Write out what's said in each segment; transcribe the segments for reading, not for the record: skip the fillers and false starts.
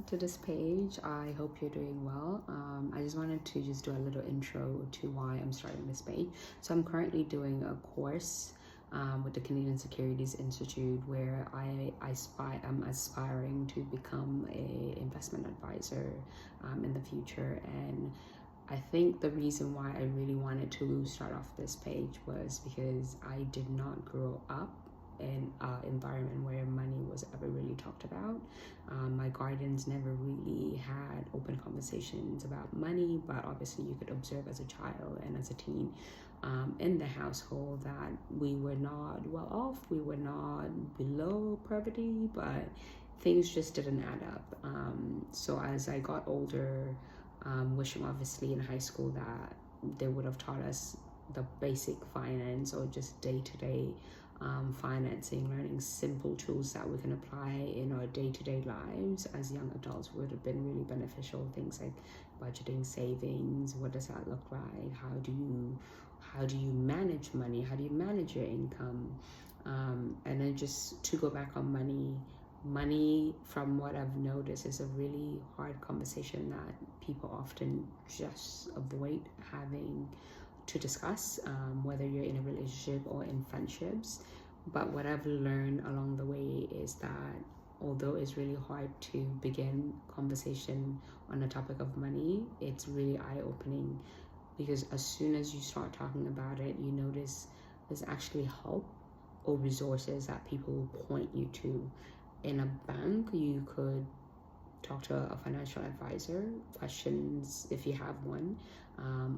to this page. I hope you're doing well. I just wanted to just do a little intro to why I'm starting this page. So I'm currently doing a course with the Canadian Securities Institute where I'm aspiring to become a investment advisor in the future. And I think the reason why I really wanted to start off this page was because I did not grow up in an environment where money was ever really talked about. My guardians never really had open conversations about money, but obviously you could observe as a child and as a teen in the household that we were not well off, we were not below poverty, but things just didn't add up. So as I got older, wishing obviously in high school that they would have taught us the basic finance or just day-to-day financing, learning simple tools that we can apply in our day-to-day lives as young adults would have been really beneficial. Things like budgeting, savings, what does that look like? How do you manage money? How do you manage your income? And then just to go back on money from what I've noticed is a really hard conversation that people often just avoid having to discuss, whether you're in a relationship or in friendships. But what I've learned along the way is that although it's really hard to begin conversation on the topic of money, it's really eye-opening, because as soon as you start talking about it, you notice there's actually help or resources that people will point you to. In a bank, you could talk to a financial advisor, questions if you have one,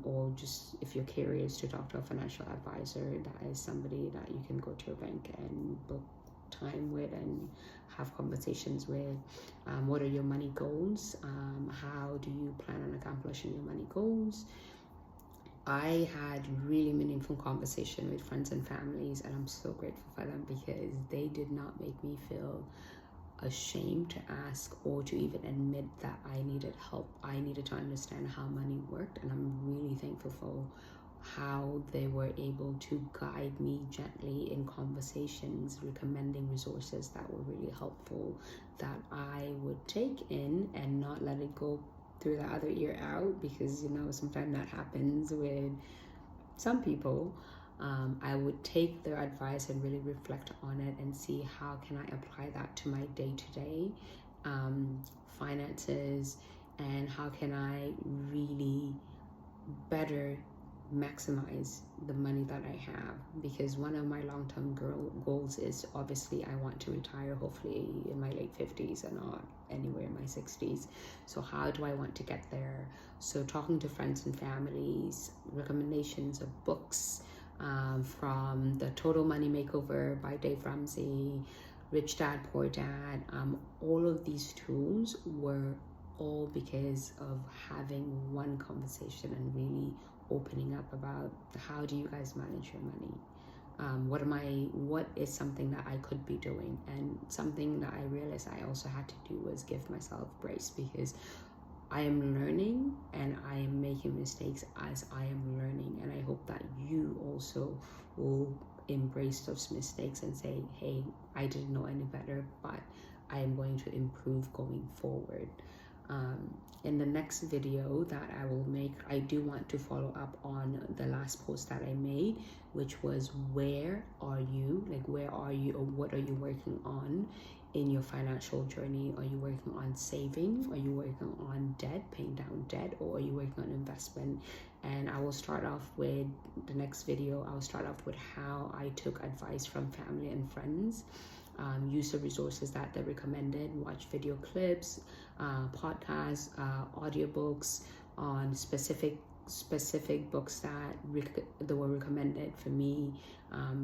or just if you're curious to talk to a financial advisor, that is somebody that you can go to a bank and book time with and have conversations with. What are your money goals? How do you plan on accomplishing your money goals? I had really meaningful conversation with friends and families, and I'm so grateful for them because they did not make me feel ashamed to ask or to even admit that I needed help. I needed to understand how money worked, and I'm really thankful for how they were able to guide me gently in conversations, recommending resources that were really helpful that I would take in and not let it go through the other ear out, because sometimes that happens with some people. I would take their advice and really reflect on it and see how can I apply that to my day-to-day finances, and how can I really better maximize the money that I have. Because one of my long-term goals is obviously I want to retire hopefully in my late 50s and not anywhere in my 60s. So how do I want to get there? So talking to friends and families, recommendations of books, from the Total Money Makeover by Dave Ramsey, Rich Dad Poor Dad, all of these tools were all because of having one conversation and really opening up about how do you guys manage your money. What is something that I could be doing? And something that I realized I also had to do was give myself grace, because I am learning and I am making mistakes as I am learning. And I hope that you also will embrace those mistakes and say, hey, I didn't know any better, but I am going to improve going forward. In the next video that I will make, I do want to follow up on the last post that I made, which was where are you? Where are you, or what are you working on in your financial journey? Are you working on saving? Are you working on debt, paying down debt, or are you working on investment? And I will start off with the next video. I'll start off with how I took advice from family and friends, use the resources that they recommended, watch video clips, podcasts, audiobooks on specific books that were recommended for me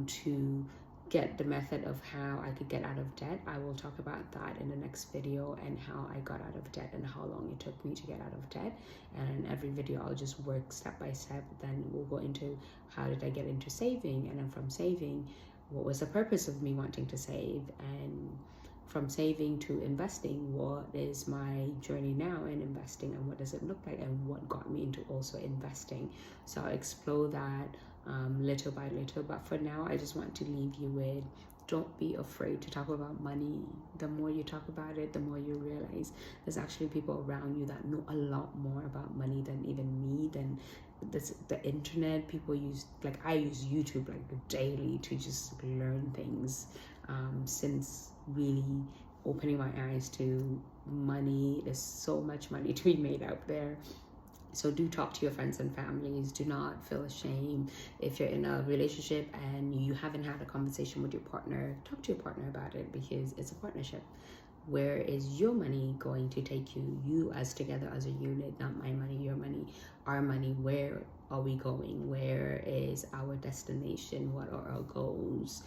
to get the method of how I could get out of debt. I will talk about that in the next video, and how I got out of debt and how long it took me to get out of debt. And in every video I'll just work step by step. Then we'll go into how did I get into saving, and then from saving, what was the purpose of me wanting to save, and from saving to investing, what is my journey now in investing, and what does it look like, and what got me into also investing. So I'll explore that little by little, but for now I just want to leave you with don't be afraid to talk about money. The more you talk about it, the more you realize there's actually people around you that know a lot more about money than even me, than the internet. People use, like, I use YouTube like daily to just learn things, since really opening my eyes to money. There's so much money to be made out there. So do talk to your friends and families. Do not feel ashamed. If you're in a relationship and you haven't had a conversation with your partner, talk to your partner about it, because it's a partnership. Where is your money going to take you? You as together as a unit, not my money, your money, our money. Where are we going? Where is our destination? What are our goals?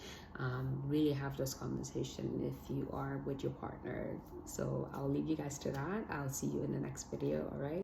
Really have those conversations if you are with your partner. So I'll leave you guys to that. I'll see you in the next video. All right.